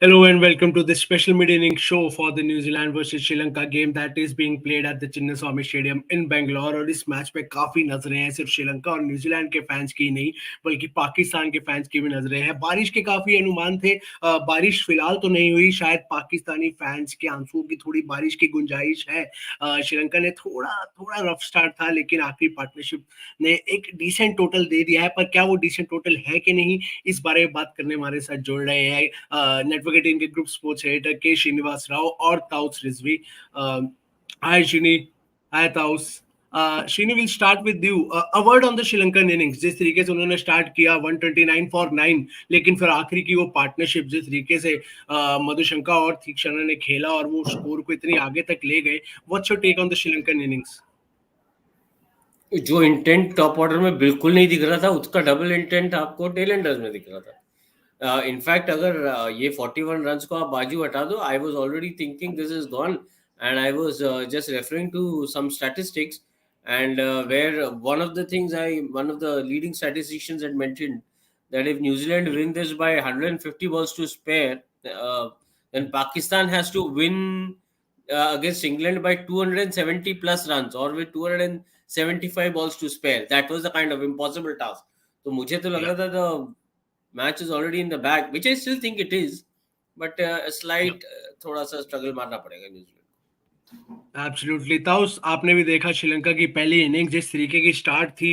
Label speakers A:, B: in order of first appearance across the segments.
A: Hello and welcome to this special mid-inning show for the New Zealand versus Sri Lanka game that is being played at the Chinnaswamy Stadium in Bangalore। और इस match पे काफी नजरें हैं, सिर्फ श्रीलंका और New Zealand के fans की नहीं बल्कि पाकिस्तान के फैंस की भी नजरें हैं। बारिश के काफी अनुमान थे। बारिश फिलहाल तो नहीं हुई, शायद पाकिस्तानी फैंस के आंसुओं की थोड़ी बारिश की गुंजाइश है। श्रीलंका ने थोड़ा थोड़ा रफ स्टार्ट था, लेकिन आखिरी पार्टनरशिप ने एक डिसेंट टोटल दे दिया है। पर क्या वो डिसेंट टोटल है कि नहीं, इस बारे में बात करने हमारे साथ जुड़ रहे हैं नेटवर्क 18 के ग्रुप स्पोर्ट्स एडिटर के श्रीनिवास राव और ताउस रिजवी। हाय श्रीनी, हाय taus. Srini, will start with you. A word on the Sri Lankan innings. जिस तरीके से उन्होंने स्टार्ट किया 129 फॉर 9, लेकिन फिर आखिरी की वो पार्टनरशिप जिस तरीके से मधुशंका और तीक्षणा ने खेला और वो स्कोर को इतनी आगे तक ले गए, what's your take on the Sri Lankan innings?
B: जो इंटेंट टॉप ऑर्डर में बिल्कुल नहीं दिख रहा था, उसका डबल इंटेंट आपको टेल एंडर्स में दिख रहा था। इनफैक्ट अगर ये 41 रन्स को आप बाजू हटा दो, I was already thinking this is gone and I was just referring to some statistics and where one of the things one of the leading statisticians had mentioned that if New Zealand win this by 150 balls to spare, then Pakistan has to win against England by 270 plus runs or with 275 balls to spare. That was the kind of impossible task. So मुझे तो लग रहा था the match is already in the bag, which I still think it is, but a slight थोड़ा सा struggle मारना पड़ेगा New Zealand.
A: Absolutely taus, आपने भी देखा श्रीलंका की पहली इनिंग जिस तरीके की स्टार्ट थी।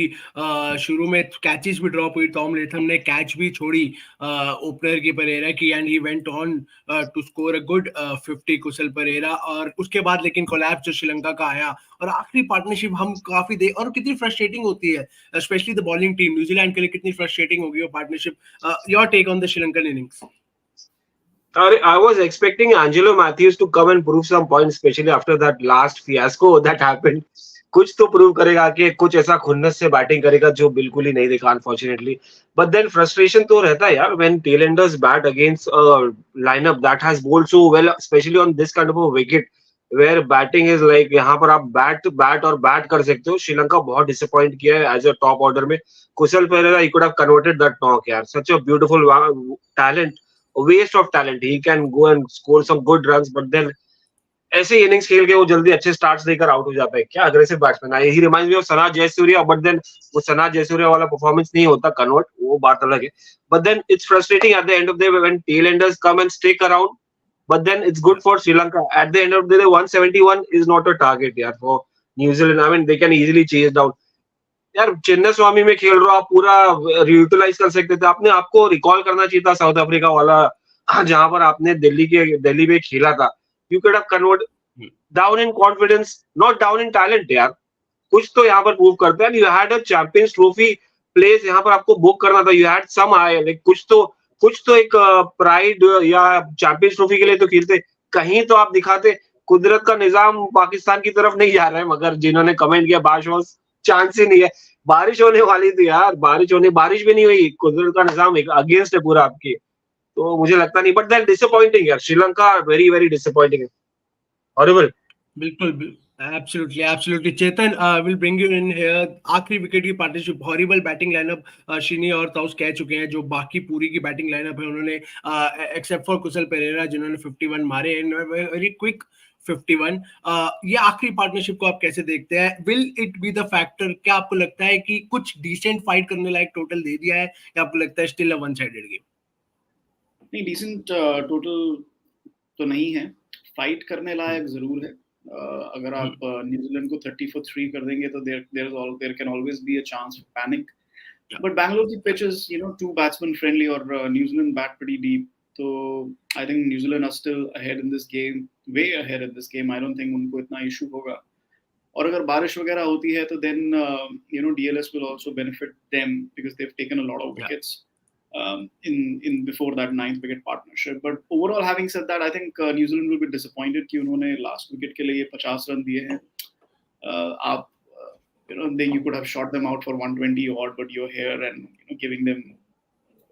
A: शुरू में कैचेस भी ड्रॉप हुई, टॉम लेथम ने कैच भी छोड़ी ओपनर की परेरा की, and he went on to score a good 50 Kusal Perera. और उसके बाद लेकिन कोलैप्स जो श्रीलंका का आया और आखिरी पार्टनरशिप हम काफी दे, और कितनी फ्रस्ट्रेटिंग होती है specially the bowling team New Zealand के लिए, कितनी फ्रस्ट्रेटिंग होगी वो partnership. Your take on the Sri Lankan innings?
C: I was expecting Angelo Matthews to come and prove some points, especially after that last fiasco that happened. कुछ तो prove करेगा कि कुछ ऐसा खुन्नस से बैटिंग करेगा जो बिल्कुल ही नहीं देखा अनफॉर्चुनेटली। बट देन फ्रस्ट्रेशन तो रहता है यार when tailenders bat against lineup that has bowled so well, specially on this kind of a wicket where batting is like, यहाँ पर आप बैट और बैट कर सकते हो। श्रीलंका बहुत डिसअपॉइंट किया है एज अ टॉप ऑर्डर में। कुशल Pereira he could have converted that knock यार, सच a beautiful talent, waste of talent. He can go and score some good runs, but then ऐसे इनिंग्स खेल के वो जल्दी अच्छे स्टार्ट्स देकर आउट हो जाता है। क्या अग्रेसिव बैट्समैन है। ही reminds me of Sana Jayasuriya, but then वो सना जयसूर्या वाला परफॉर्मेंस नहीं होता कन्वर्ट, वो बात अलग है। But then it's frustrating at the end of the day when tailenders come and stick around, but then it's good for Sri Lanka. At the end of the day, 171 is not a target यार for New Zealand. I mean, they can easily chase down. यार चिन्नास्वामी में खेल रहा, आप पूरा utilise कर सकते थे। आपने आपको रिकॉल करना चाहिए था साउथ अफ्रीका वाला, जहां पर आपने दिल्ली में खेला था। You can have convert down in confidence, not down in talent यार। कुछ तो यहाँ पर प्रूव करते हैं। You had a champions trophy place यहाँ पर आपको बुक करना था। You had some I like कुछ तो एक प्राइड या चैंपियंस ट्रॉफी के लिए तो खेलते, कहीं तो आप दिखाते। कुदरत का निजाम पाकिस्तान की तरफ नहीं जा रहा है, मगर जिन्होंने कमेंट किया बाश चांस ही नहीं है। बारिश होने वाली थी यार, बारिश भी नहीं हुई। कुदरत का निजाम अगेंस्ट है पूरा आपके, तो मुझे लगता नहीं। बट दैट डिसअपॉइंटिंग यार, Sri Lanka very very disappointing, horrible.
A: बिल्कुल, absolutely Chetan, will bring you in here. आखिरी विकेट की partnership, horrible batting lineup Srini और ताउस कह चुके हैं। जो बाकी पूरी की बैटिंग लाइनअप है उन्होंने एक्सेप्ट फॉर कुशल पेरेरा जिन्होंने 51 मारे, वेरी क्विक 51। ये आखिरी पार्टनरशिप को आप कैसे देखते हैं? Will it be the factor? क्या आपको लगता है कि कुछ डिसेंट फाइट करने लायक टोटल दे दिया है, या आपको लगता है still a one sided game?
D: नहीं, डिसेंट टोटल तो नहीं है, फाइट करने लायक जरूर है। अगर आप न्यूजीलैंड को 30 for 3 कर देंगे तो there can always be a chance of panic. But Bangalore की pitch is too batsman friendly और New Zealand bat pretty deep, so I think New Zealand are still ahead in this game, way ahead in this game. I don't think उनको इतना issue होगा। और अगर बारिश वगैरह होती है तो then DLS will also benefit them because they've taken a lot of wickets in before that 9th wicket partnership. But overall, having said that, I think New Zealand will be disappointed कि उन्होंने last wicket के लिए 50 run दिए हैं। आप then you could have shot them out for 120 odd, but you're here and giving them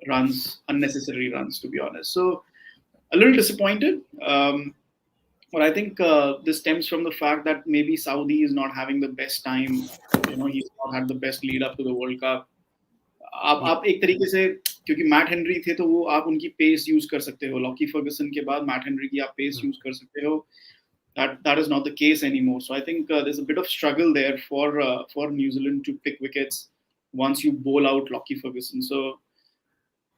D: runs, unnecessary runs, to be honest. So a little disappointed. But I think this stems from the fact that maybe Saudi is not having the best time. He's not had the best lead up to the World Cup. आप एक तरीके से क्योंकि Matt Henry थे तो वो आप उनकी पेस यूज कर सकते हो, लॉकी फर्गसन के बाद मैट हेनरी की आप पेस यूज कर सकते हो. That is not the case anymore. So I think there's a bit of struggle there for New Zealand to pick wickets once you bowl out Lockie Ferguson. So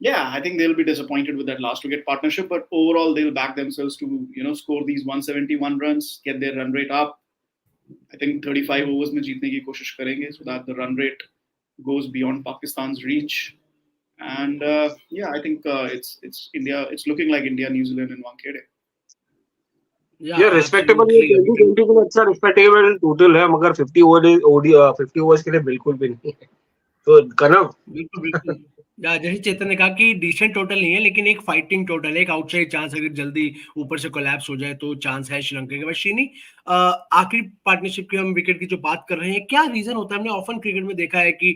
D: yeah, I think they'll be disappointed with that last wicket partnership, but overall they'll back themselves to score these 171 runs, get their run rate up. I think 35 overs में जीतने की कोशिश करेंगे so that the run rate goes beyond Pakistan's reach. And yeah, I think it's India. It's looking like India New Zealand in Wankhede.
A: Yeah,
C: ये respectable, ये
A: absolutely.
C: 2020 के लिए अच्छा रिस्पेक्टेबल टोटल है, मगर 50 ओवर 50 ओवर्स के लिए बिल्कुल भी नहीं है. तो कनव
A: बिल्कुल बिल्कुल. या जैसे चेतन ने कहा कि डिसेंट टोटल नहीं है, लेकिन एक फाइटिंग टोटल है, एक आउटसाइड चांस अगर जल्दी ऊपर से कोलैप्स हो जाए तो चांस है श्रीलंका के. बस श्रीनी, आखिरी पार्टनरशिप की हम विकेट की जो बात कर रहे हैं, क्या रीजन होता है? हमने ऑफन क्रिकेट में देखा है कि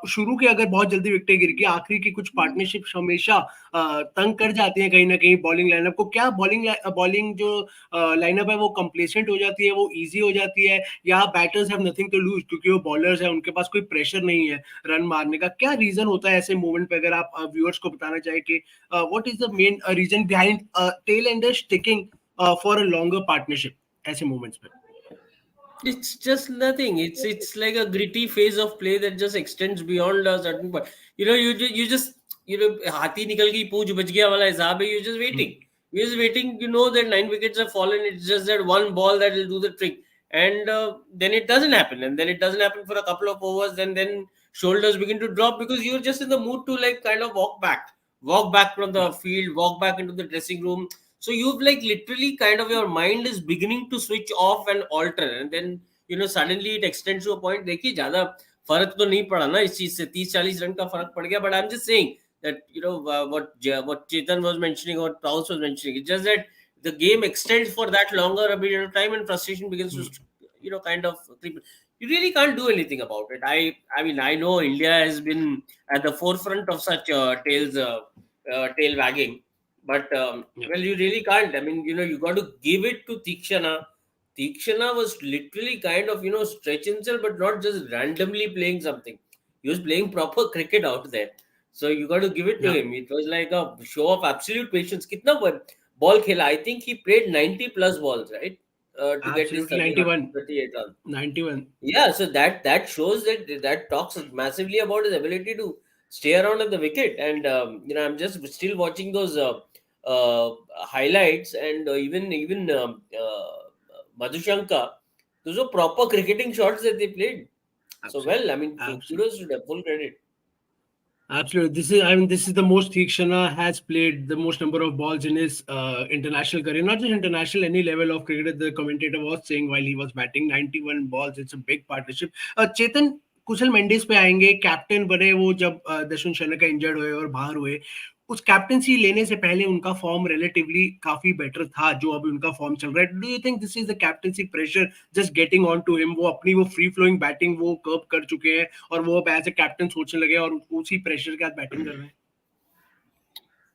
A: शुरू के अगर बहुत जल्दी विकेटें गिर गई, आखिरी की कुछ पार्टनरशिप हमेशा तंग कर जाती है कहीं ना कहीं बॉलिंग लाइनअप को. क्या बॉलिंग जो लाइनअप है वो कंप्लेसेंट हो जाती है, वो इजी हो जाती है, या batters have nothing to lose क्योंकि वो बॉलर्स है, उनके पास कोई प्रेशर नहीं है रन मारने का? क्या रीजन होता है ऐसे मोमेंट पे? अगर आप व्यूअर्स को बताना चाहे कि what is the main reason behind tail ender sticking for a longer partnership ऐसे मोमेंट्स पे?
B: It's just nothing. It's like a gritty phase of play that just extends beyond a certain point. You just हाथी निकल गई पूंछ बच गया वाला हिसाब है. You're just waiting. You're just waiting. You know that 9 wickets have fallen. It's just that one ball that will do the trick, and then it doesn't happen, and then it doesn't happen for a couple of overs. Then shoulders begin to drop because you're just in the mood to like kind of walk back from the field, walk back into the dressing room. So you've like literally kind of your mind is beginning to switch off and alter, and then suddenly it extends to a point. देखिए ज़्यादा फर्क तो नहीं पड़ा ना इस चीज से, 30-40 रन का फर्क पड़ गया. But I'm just saying that what Chetan was mentioning or Paul was mentioning, it's just that the game extends for that longer a period of time and frustration begins to kind of creep. You really can't do anything about it. I mean I know India has been at the forefront of such tail wagging. But well, you really can't. I mean, you got to give it to Tikshana. Tikshana was literally kind of, stretch himself, but not just randomly playing something. He was playing proper cricket out there. So you got to give it to him. It was like a show of absolute patience. Kitna ball khela? I think he played 90 plus balls, right? To get his 38 runs.
A: 91.
B: Yeah, so that shows that talks massively about his ability to stay around at the wicket. And I'm just still watching those highlights, and even Madhushanka, those are proper cricketing shots that they played. So well, I mean, kudos to them, full credit.
A: Absolutely. This is the most Theekshana has played the most number of balls in his international career. Not just international, any level of cricket. The commentator was saying while he was batting, 91 balls. It's a big partnership. Chetan, कुशल मेंडिस पे आएंगे. Captain बने वो जब Dushmant Chamera injured हुए और बाहर हुए. उस कैप्टनसी लेने से पहले उनका फॉर्म रिलेटिवली काफी बेटर था जो अभी उनका फॉर्म चल रहा है. Do you think this is the captaincy pressure just getting on to him? वो अपनी वो फ्री फ्लोइंग बैटिंग वो कर्व कर चुके हैं और वो अब एज ए कैप्टन सोचने लगे और उसी प्रेशर के साथ बैटिंग कर रहे हैं.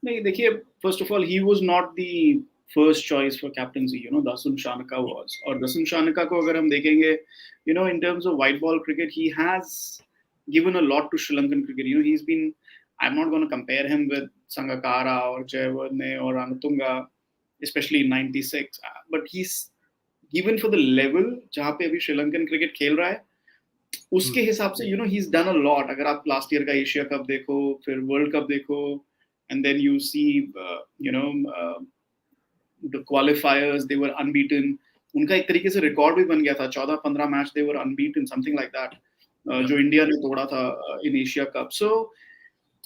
D: नहीं, देखिए, first of all he was not the first choice for captaincy. Dasun Shanaka was. और Dasun Shanaka को अगर हम देखेंगे, in terms of white ball cricket, he has given a lot to Sri Lankan cricket. He's been, I'm not going to compare him with Sangakkara or Jayawardene or Ranatunga, especially in 96. But he's given for the level जहाँ पे अभी Sri Lankan cricket खेल रहा है, उसके हिसाब से he's done a lot. अगर आप लास्ट ईयर का एशिया कप देखो, फिर वर्ल्ड कप देखो, and then you see the qualifiers, they were unbeaten. उनका एक तरीके से रिकॉर्ड भी बन गया था, 14-15 match they were unbeaten, something like that, जो इंडिया ने तोड़ा था in Asia Cup. So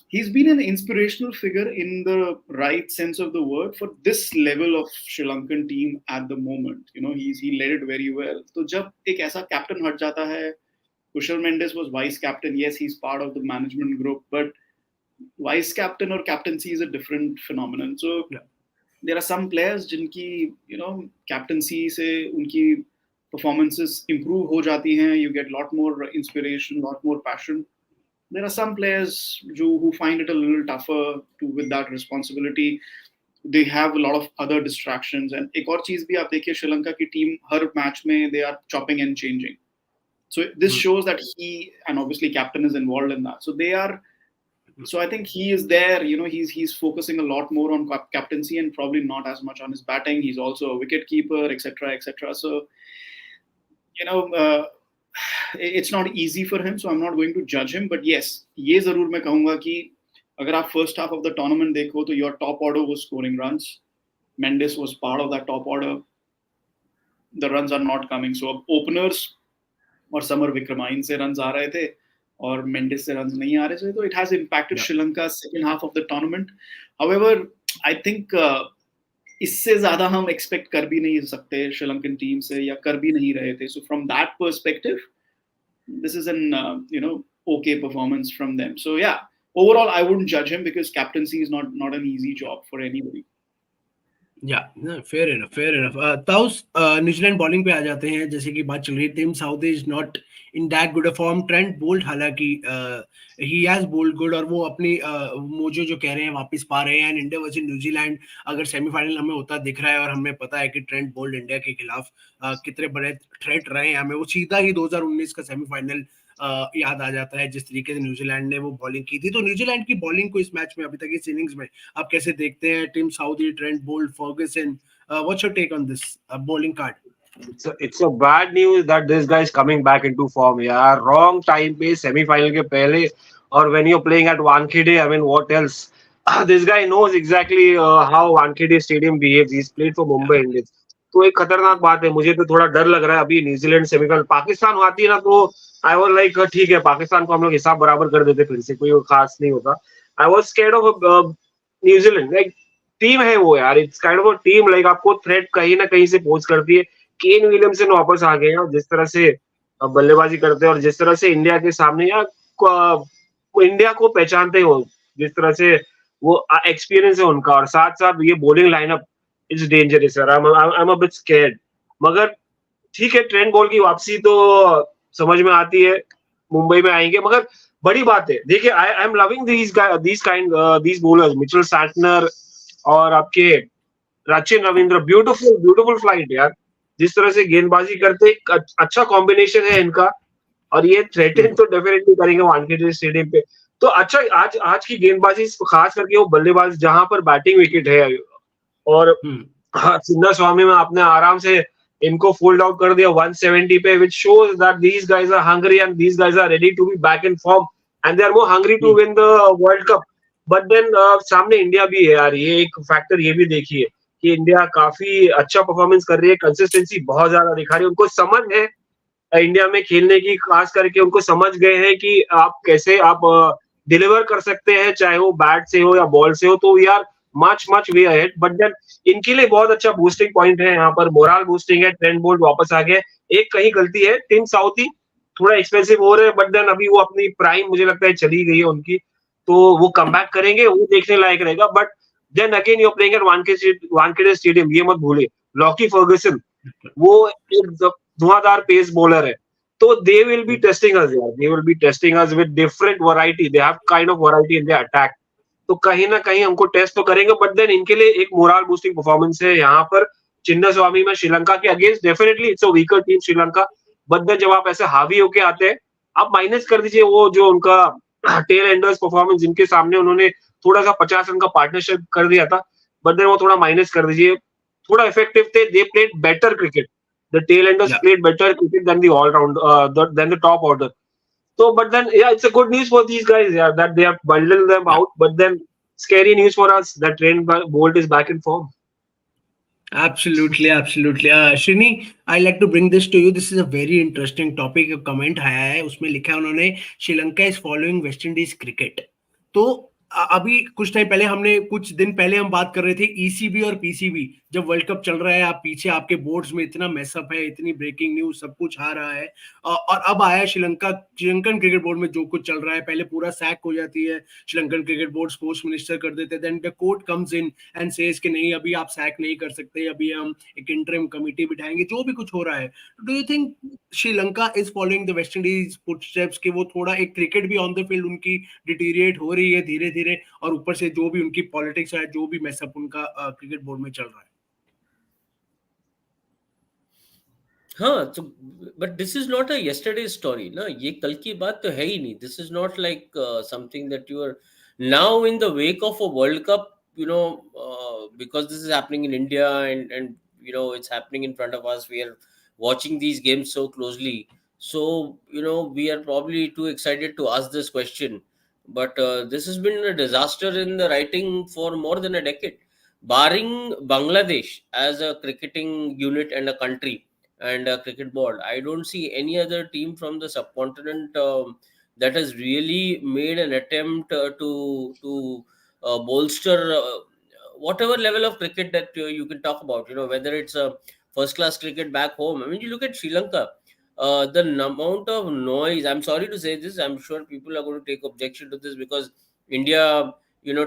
D: he's been an inspirational figure in the right sense of the word for this level of Sri Lankan team at the moment. He led it very well. तो जब एक ऐसा captain हट जाता है, Kushal Mendes was vice captain. Yes, he's part of the management group, but vice captain or captaincy is a different phenomenon. So there are some players जिनकी captaincy से उनकी performances improve हो जाती हैं. You get lot more inspiration, lot more passion. There are some players who find it a little tougher with that responsibility. They have a lot of other distractions. And एक और चीज भी आप देखिए, श्रीलंका की टीम हर मैच में they are chopping and changing. So this shows that he, and obviously captain is involved in that. So they are So I think he is there. He's focusing a lot more on captaincy and probably not as much on his batting. He's also a wicket keeper, etc., etc. So you know, it's not easy for him. So I'm not going to judge him. But yes, ये जरूर मैं कहूँगा कि अगर आप first half of the tournament देखो तो your top order was scoring runs. Mendes was part of that top order. The runs are not coming. So अब openers और समर विक्रमाइन से runs आ रहे थे और मेंडिस से runs नहीं आ रहे थे, तो it has impacted Sri Lanka's second half of the tournament. However, I think इससे ज्यादा हम एक्सपेक्ट कर भी नहीं सकते श्रीलंकन टीम से या कर भी नहीं रहे थे. So from that perspective, this is an okay performance from them. So yeah, overall I wouldn't judge him because captaincy is not an easy job for anybody.
A: Yeah, no, fair enough. Taus New Zealand bowling पे आ जाते हैं. जैसे कि बात चल रही है, team south is not in that good a form. Trent Boult हालांकि ही हैज बोल्ड गुड और वो अपनी मोजो जो कह रहे हैं वापस पा रहे हैं. एंड इंडिया वर्सेस न्यूजीलैंड अगर सेमीफाइनल हमें होता दिख रहा है और हमें पता है कि ट्रेंट बोल्ट इंडिया के खिलाफ कितने बड़े थ्रेट रहे हैं हमें, वो सीधा ही 2019 का सेमीफाइनल याद आ जाता है जिस तरीके से न्यूजीलैंड ने वो बॉलिंग की थी. तो न्यूजीलैंड की बॉलिंग को इस मैच में अभी तक इस इनिंग्स में आप कैसे देखते हैं? Team Southee, Trent Boult, Ferguson, what's your take on this bowling card?
C: It's a bad news that this guy is coming back into form. यार wrong time पे semi-final के पहले, और when you're playing at Wankhede, I mean what else? This guy knows exactly how Wankhede Stadium behaves. He's played for Mumbai Indians. तो एक खतरनाक बात है. मुझे तो थोड़ा डर लग रहा है अभी न्यूजीलैंड सेमीफाइनल पाकिस्तान आती है ना, तो आई वाज लाइक ठीक है, पाकिस्तान को हम लोग हिसाब बराबर कर देते, फिर से कोई खास नहीं होता. I was scared of New Zealand. Like team है वो यार, it's kind of a team. Like आपको थ्रेट कहीं ना कहीं से पोज करती है. केन विलियमसन वापस आ गए हैं और जिस तरह से बल्लेबाजी करते हैं और जिस तरह से इंडिया के सामने या इंडिया को पहचानते हो, जिस तरह से वो एक्सपीरियंस है उनका, और साथ साथ ये bowling lineup is dangerous sir. I am a bit scared. मगर ठीक है, ट्रेंट बॉल की वापसी तो समझ में आती है, मुंबई में आएंगे. मगर बड़ी बात है, देखिए I am loving these bowlers, Mitchell Santner और आपके राचिन रविंद्र. ब्यूटीफुल फ्लाइट यार. जिस तरह से गेंदबाजी करते, एक अच्छा कॉम्बिनेशन है इनका. और ये थ्रेटन तो डेफिनेटली करेंगे वानखेड़े स्टेडियम पे. तो अच्छा, आज की गेंदबाजी खास करके वो बल्लेबाज जहां पर बैटिंग विकेट है, और चिन्नास्वामी में आपने आराम से इनको फोल्ड आउट कर दिया 170 पे, which shows that these guys are hungry and these guys are ready to be back in form and they are more hungry to win the World Cup. But then सामने India भी है यार. ये एक factor ये भी देखिए कि इंडिया काफी अच्छा परफॉर्मेंस कर रही है, कंसिस्टेंसी बहुत ज्यादा दिखा रही है. उनको समझ है इंडिया में खेलने की, खास करके उनको समझ गए हैं कि आप कैसे आप डिलीवर कर सकते हैं, चाहे वो बैट से हो या बॉल से हो. तो we are much way ahead. But then इनके लिए बहुत अच्छा बूस्टिंग पॉइंट है यहाँ पर, मोरल बूस्टिंग है. ट्रेंट बोल्ट वापस आ गए. एक कहीं गलती है, टीम साउथी थोड़ा एक्सपेंसिव हो रहे हैं, बट देन अभी वो अपनी प्राइम मुझे लगता है चली गई है उनकी, तो वो कम बैक करेंगे, वो देखने लायक रहेगा. But then again you are playing at Wankhede stadium. ये मत भूलिए, लॉकी फर्गसन वो एक धुआंधार पेस बॉलर है. तो दे विल बी टेस्टिंग अस यार. They will be testing us with different variety. They have kind of variety in their attack. तो कहीं ना कहीं हमको टेस्ट तो करेंगे. बट देन इनके लिए एक मोरल बूस्टिंग परफॉर्मेंस है यहाँ पर चिन्नास्वामी में श्रीलंका के against. Definitely it's a weaker team Sri Lanka. But then जब आप ऐसे हावी होके आते हैं, आप माइनस कर दीजिए वो जो उनका टेल एंडर्स परफॉर्मेंस, जिनके सामने उन्होंने थोड़ा सा 50 रन का पार्टनरशिप कर दिया था. बट देन वो थोड़ा माइनस कर दीजिए. थोड़ा इफेक्टिव थे. They played better cricket. The tail enders played better cricket than the all round, than the top order. So, but then, yeah, it's a good news for these guys, yeah, that they have bundled them out. But then, scary news for us that Trent Bolt is back in form.
A: Absolutely. Shrini, I like to bring this to you. This is a very interesting topic. A comment आया है, उसमें लिखा है उन्होंने, Sri Lanka is following West Indies cricket. तो अभी कुछ time पहले कुछ दिन पहले हम बात कर रहे थे ईसीबी और पीसीबी. जब वर्ल्ड कप चल रहा है, आप पीछे आपके बोर्ड्स में इतना मैसअप है, इतनी ब्रेकिंग न्यूज, सब कुछ आ रहा है. और अब आया श्रीलंकन क्रिकेट बोर्ड में जो कुछ चल रहा है. पहले पूरा सैक हो जाती है Sri Lankan cricket board, sports minister कर देते, then the court comes in and says कि नहीं, अभी आप सैक नहीं कर सकते, अभी हम एक इंटरिम कमिटी बिठाएंगे. जो भी कुछ हो रहा है, do you think Sri Lanka is following the West Indies footsteps कि वो थोड़ा एक क्रिकेट भी ऑन द फील्ड उनकी डिटीरिएट हो रही है धीरे धीरे, और ऊपर से जो भी उनकी पॉलिटिक्स है, जो भी मैसअप उनका क्रिकेट बोर्ड में चल रहा है?
B: हाँ, तो but this is not a yesterday story ना. ये कल की बात तो है ही नहीं. This is not like something that you are Now, in the wake of a World Cup, because this is happening in India, and it's happening in front of us, we are watching these games so closely. So, we are probably too excited to ask this question. But this has been a disaster in the writing for more than a decade. Barring Bangladesh as a cricketing unit and a country and a cricket board, I don't see any other team from the subcontinent that has really made an attempt to bolster whatever level of cricket that you can talk about. Whether it's a first class cricket back home. I mean, you look at Sri Lanka. The amount of noise. I'm sorry to say this. I'm sure people are going to take objection to this because India,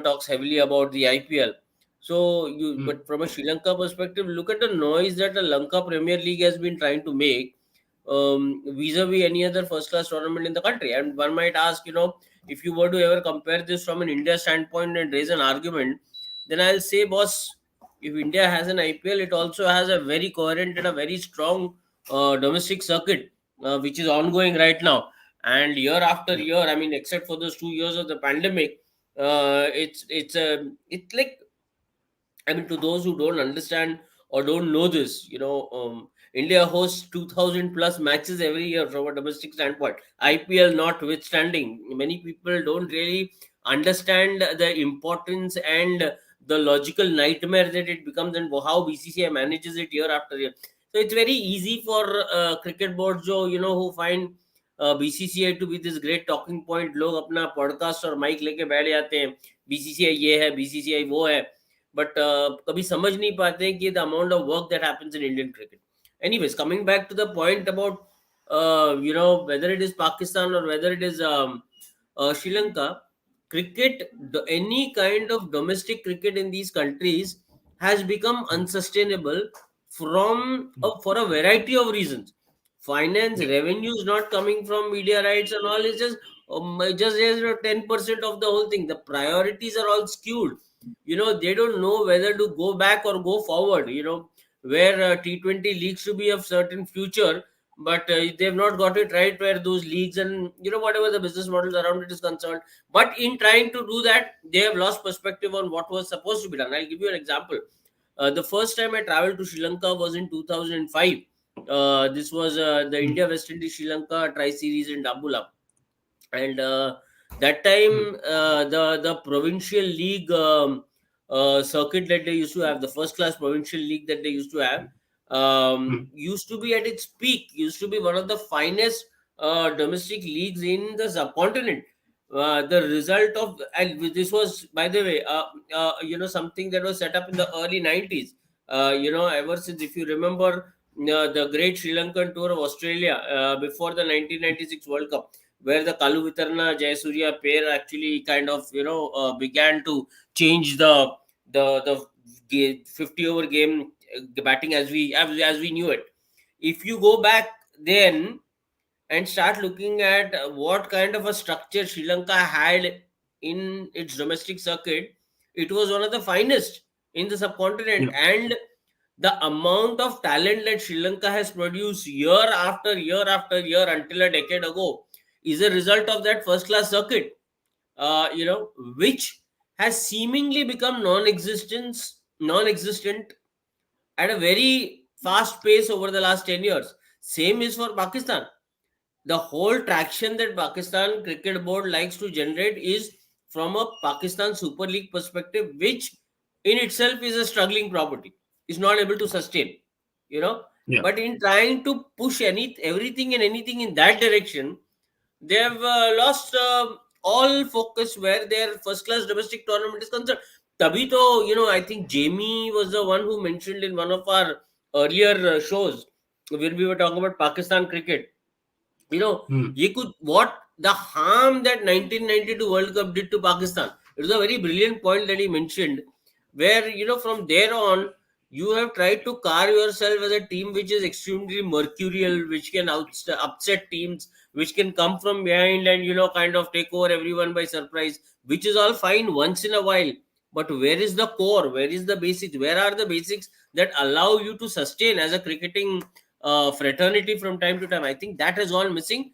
B: talks heavily about the IPL. So but from a Sri Lanka perspective, look at the noise that the Lanka Premier League has been trying to make vis-a-vis any other first class tournament in the country. And one might ask, if you were to ever compare this from an India standpoint and raise an argument, then I'll say, boss, if India has an IPL, it also has a very coherent and a very strong domestic circuit, which is ongoing right now. And year after year, I mean, except for those 2 years of the pandemic, it's like, I mean, to those who don't understand or don't know this, India hosts 2000 plus matches every year from a domestic standpoint. IPL notwithstanding, many people don't really understand the importance and the logical nightmare that it becomes and how BCCI manages it year after year. So it's very easy for cricket boards, who find BCCI to be this great talking point. लोग अपना podcast और mic लेके बैठ जाते हैं, BCCI ये है, BCCI वो है, but kabhi samajh nahi pate ki the amount of work that happens in Indian cricket. Anyways, coming back to the point about whether it is Pakistan or whether it is Sri Lanka, cricket, any kind of domestic cricket in these countries has become unsustainable for a variety of reasons. Finance revenue is not coming from media rights and all. It's just 10% of the whole thing. The priorities are all skewed. They don't know whether to go back or go forward. Where T20 leagues to be of certain future, but they've not got it right where those leagues and whatever the business models around it is concerned. But in trying to do that, they have lost perspective on what was supposed to be done. I'll give you an example. The first time I traveled to Sri Lanka was in 2005. This was the India West Indies Sri Lanka tri series in Dabula, and that time the provincial league circuit that they used to have, the first class provincial league that they used to have, used to be at its peak, used to be one of the finest domestic leagues in the subcontinent. The result of, and this was, by the way, something that was set up in the early 90s. Ever since, if you remember, the great Sri Lankan tour of Australia before the 1996 World Cup, where the Kalu Vitarna Jayasurya pair actually kind of began to change the 50 over game batting as we knew it. If you go back then and start looking at what kind of a structure Sri Lanka had in its domestic circuit, it was one of the finest in the subcontinent. And the amount of talent that Sri Lanka has produced year after year after year until a decade ago is a result of that first class circuit, which has seemingly become non-existent at a very fast pace over the last 10 years. Same is for Pakistan. The whole traction that Pakistan Cricket Board likes to generate is from a Pakistan Super League perspective, which in itself is a struggling property, is not able to sustain, But in trying to push everything and anything in that direction, they have lost all focus where their first class domestic tournament is concerned. Tabhi to, I think Jamie was the one who mentioned in one of our earlier shows when we were talking about Pakistan cricket. What the harm that 1992 World Cup did to Pakistan. It was a very brilliant point that he mentioned, where from there on you have tried to carve yourself as a team which is extremely mercurial, which can upset teams, which can come from behind and kind of take over everyone by surprise, which is all fine once in a while. But where is the core? Where is the basics? Where are the basics that allow you to sustain as a cricketing fraternity from time to time? I think that is all missing.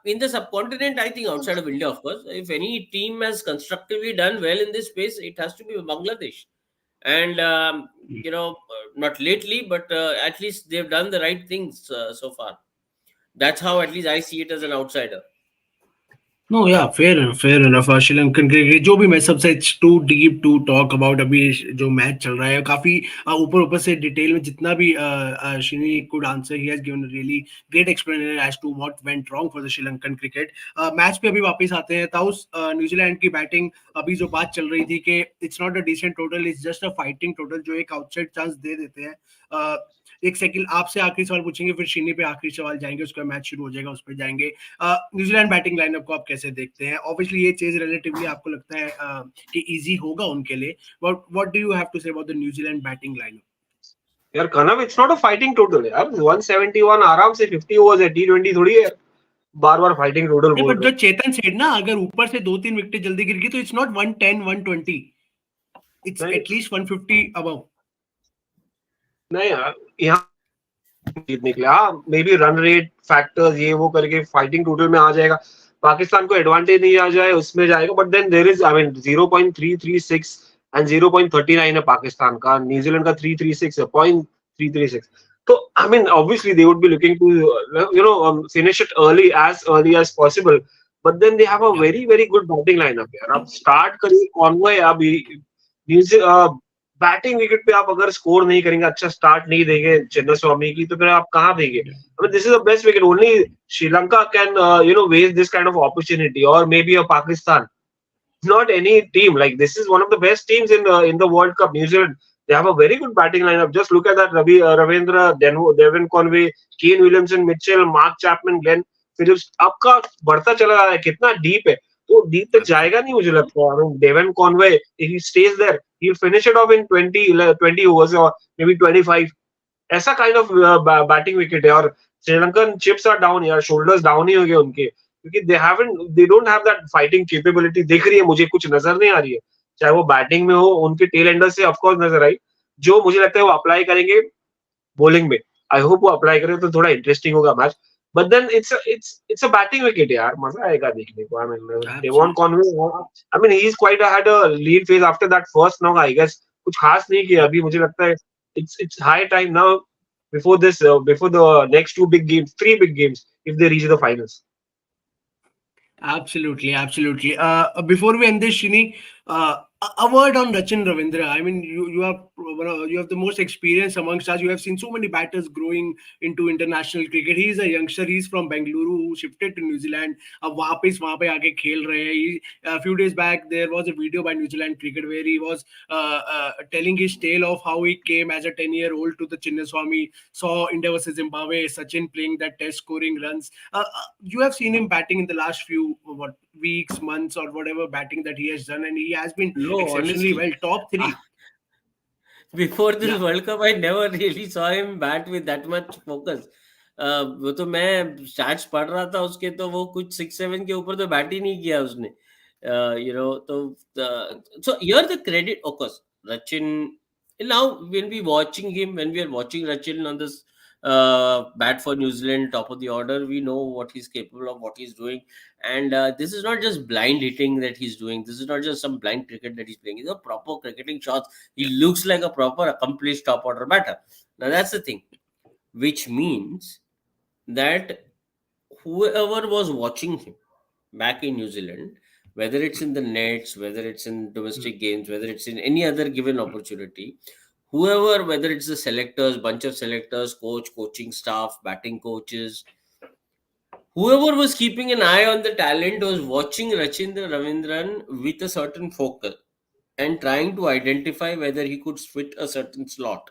B: In the subcontinent, I think outside of India, of course, if any team has constructively done well in this space, it has to be Bangladesh. And not lately, but at least they've done the right things so far. That's how at least I see it as an outsider.
A: No yeah fair enough Sri Lankan cricket जो भी match सबसे too deep to talk about अभी जो match चल रहा है काफी ऊपर ऊपर से डिटेल में जितना भी Srini could answer he has given really great explanation as to what went wrong for the Sri Lankan cricket match पे अभी वापस आते हैं ताउस न्यूजीलैंड की बैटिंग अभी जो बात चल रही थी कि it's not a decent total it's just a fighting total जो एक आउटसाइड चांस दे देते हैं एक सेकंड आपसे आखिरी सवाल पूछेंगे फिर शिनी पे आखिरी सवाल जाएंगे उसका मैच शुरू हो जाएगा उस पर जाएंगे न्यूजीलैंड बैटिंग लाइनअप को आप कैसे देखते हैं ऑब्वियसली ये चीज रिलेटिवली आपको लगता है कि इजी होगा उनके लिए but what do you have to say about the New Zealand batting lineup
C: यार कनव it's not a fighting total यार 171 आराम से 50 ओवर्स है टी20 थोड़ी है बार-बार फाइटिंग टोटल बोल
A: बट जो चेतन सेड ना अगर ऊपर से 2-3 विकेट जल्दी गिर गई तो it's not 110 120 it's at least 150 above
C: नहीं यार यहाँ जीतने के लिए हाँ may be run rate factors ये वो करके फाइटिंग टोटल में आ जाएगा पाकिस्तान को एडवांटेज नहीं आ जाए उसमें जाएगा but then there is I mean 0.336 and 0.39 है पाकिस्तान का न्यूजीलैंड का 336 है 0.336 तो I mean obviously they would be looking to finish it early as possible but then they have a very good batting lineup यार आप स्टार्ट करिए convoy अभी batting wicket पे आप अगर स्कोर नहीं करेंगे अच्छा स्टार्ट नहीं देंगे चिन्नास्वामी की तो फिर आप कहाँ देंगे this is the best wicket only Sri Lanka can waste this kind of opportunity और may be a Pakistan not any team like this is one of the best teams in the World Cup. New Zealand they have a very good batting lineup. Just look at that Ravindra, Devin Conway, Kane Williamson, Mitchell, Mark Chapman, Glenn Phillips. आपका बढ़ता चला रहा है कितना deep है तो deep तक जाएगा नहीं मुझे लगता है. I mean, Devin Conway if he stays there he'll finish it off in 20 overs or maybe 25. ऐसा काइंड ऑफ बैटिंग विकेट है और श्रीलंकन चिप्स आर डाउन यार शोल्डर्स डाउन ही हो गए उनके क्योंकि they don't have that fighting capability दिख रही है मुझे कुछ नजर नहीं आ रही है चाहे वो बैटिंग में हो उनके टेल एंडर से ऑफकोर्स नजर आई जो मुझे लगता है वो अप्लाई करेंगे बॉलिंग में आई होप वो अप्लाई करें तो थोड़ा इंटरेस्टिंग होगा match but then it's a batting wicket यार मजा आएगा देखने को I mean Devon Conway I mean he is quite had a lead phase after that first knock I guess कुछ खास नहीं किया अभी मुझे लगता है it's high time now before this before the next three big games if they reach the finals.
A: Absolutely. Before we end this, Shini, a word on Rachin Ravindra. I mean, you have the most experience amongst us. You have seen so many batters growing into international cricket. He is a youngster. He's from Bengaluru, who shifted to New Zealand. अब वापस वहाँ पे आके खेल रहे हैं. A few days back, there was a video by New Zealand Cricket where he was telling his tale of how he came as a 10-year-old to the Chinnaswamy, saw India versus Zimbabwe, Sachin playing that test, scoring runs. You have seen him batting in the last few weeks, months, or whatever batting that he has done, and he has been exceptionally well. Top 3.
B: Before this World Cup, I never really saw him bat with that much focus. वो तो मैं stats पढ़ रहा था उसके तो वो कुछ 6-7 के ऊपर तो बैट ही नहीं किया उसने. तो so here the credit of course Rachin. Now when we are watching Rachin on this bat for New Zealand, top of the order, we know what he's capable of, what he's doing, and this is not just blind hitting that he's doing. This is not just some blind cricket that he's playing. It's a proper cricketing shots. He looks like a proper accomplished top order batter. Now that's the thing, which means that whoever was watching him back in New Zealand, whether it's in the nets, whether it's in domestic games, whether it's in any other given opportunity, whoever, whether it's the selectors, bunch of selectors, coaching staff, batting coaches, whoever was keeping an eye on the talent was watching Rachin Ravindran with a certain focus and trying to identify whether he could fit a certain slot.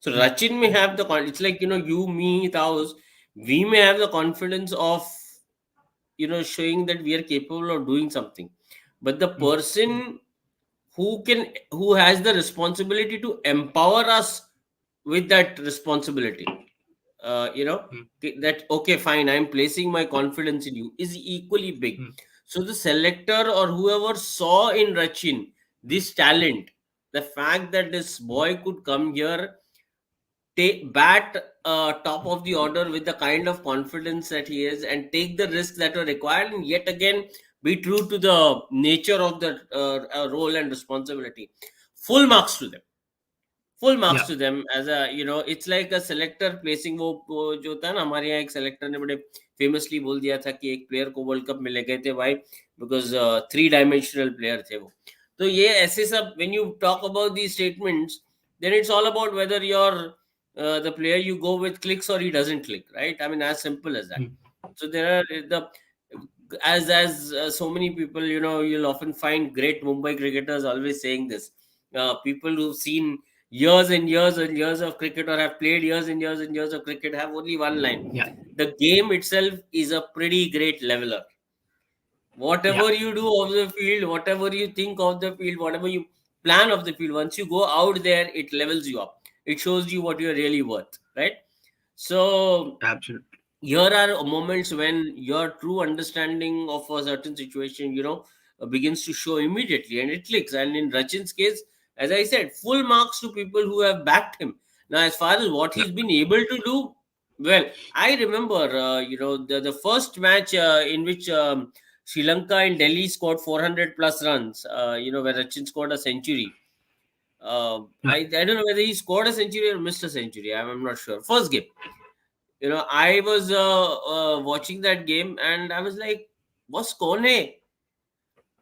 B: So Rachin may have it's like, you, me, Taos, we may have the confidence of, showing that we are capable of doing something. But the person who has the responsibility to empower us with that responsibility, that, okay, fine, I'm placing my confidence in you, is equally big. So the selector or whoever saw in Rachin this talent, the fact that this boy could come here, bat top of the order with the kind of confidence that he is, and take the risks that are required, and yet again be true to the nature of the role and responsibility. Full marks to them. Full marks to them. As a, it's like a selector placing, वो जो था ना, हमारे यहाँ एक selector ने बड़े famously बोल दिया था कि एक player को वर्ल्ड कप में ले गए थे. Why? Because 3-dimensional player थे वो. तो ये ऐसे सब, when you talk about these statements, then it's all about whether you're the player you go with clicks or he doesn't click, right? I mean, as simple as that. So there are so many people, you'll often find great Mumbai cricketers always saying this. People who've seen years and years and years of cricket, or have played years and years and years of cricket, have only one line. The game itself is a pretty great leveler. Whatever you do of the field, whatever you think of the field, whatever you plan of the field, once you go out there, it levels you up. It shows you what you're really worth, right? So
A: absolutely,
B: here are moments when your true understanding of a certain situation, begins to show immediately, and it clicks. And in Rachin's case, as I said, full marks to people who have backed him. Now, as far as what he's been able to do, well, I remember, the first match in which Sri Lanka and Delhi scored 400 plus runs, where Rachin scored a century. I don't know whether he scored a century or missed a century. I'm not sure. First game. I was watching that game and I was like, what's going on?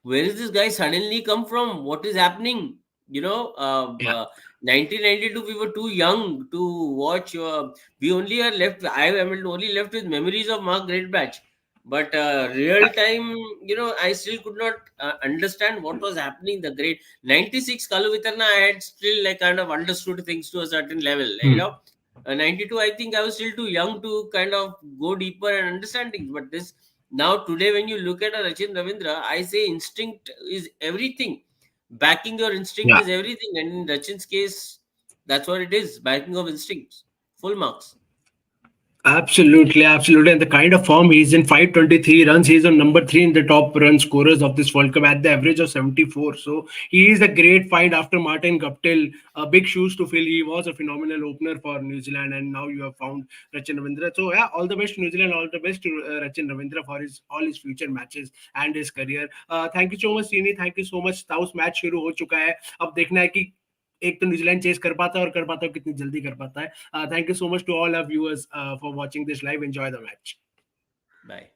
B: Where is this guy suddenly come from? What is happening? 1992, we were too young to watch. We only are left. I am only left with memories of Mark Greatbatch. But real time, I still could not understand what was happening. The great 96 Kalu Vitarna, I had still kind of understood things to a certain level. 92, I think I was still too young to kind of go deeper and understand things. But this now today, when you look at a Rachin Ravindra, I say instinct is everything. Backing your instinct is everything, and in Rachin's case, that's what it is: backing of instincts. Full marks.
A: Absolutely. And the kind of form he's in, 523 runs, he's on number 3 in the top run scorers of this World Cup at the average of 74. So he is a great find after Martin Guptill. Big shoes to fill. He was a phenomenal opener for New Zealand, and now you have found Rachin Ravindra. So yeah, all the best to New Zealand, all the best to Rachin Ravindra for all his future matches and his career. Thank you so much, Srini. Thank you so much. South match शुरू हो चुका है. अब देखना है कि एक तो न्यूजीलैंड चेस कर पाता है और कर पाता है कितनी जल्दी कर पाता है. Thank you so much to all our viewers for watching this live. Enjoy the match.
B: Bye.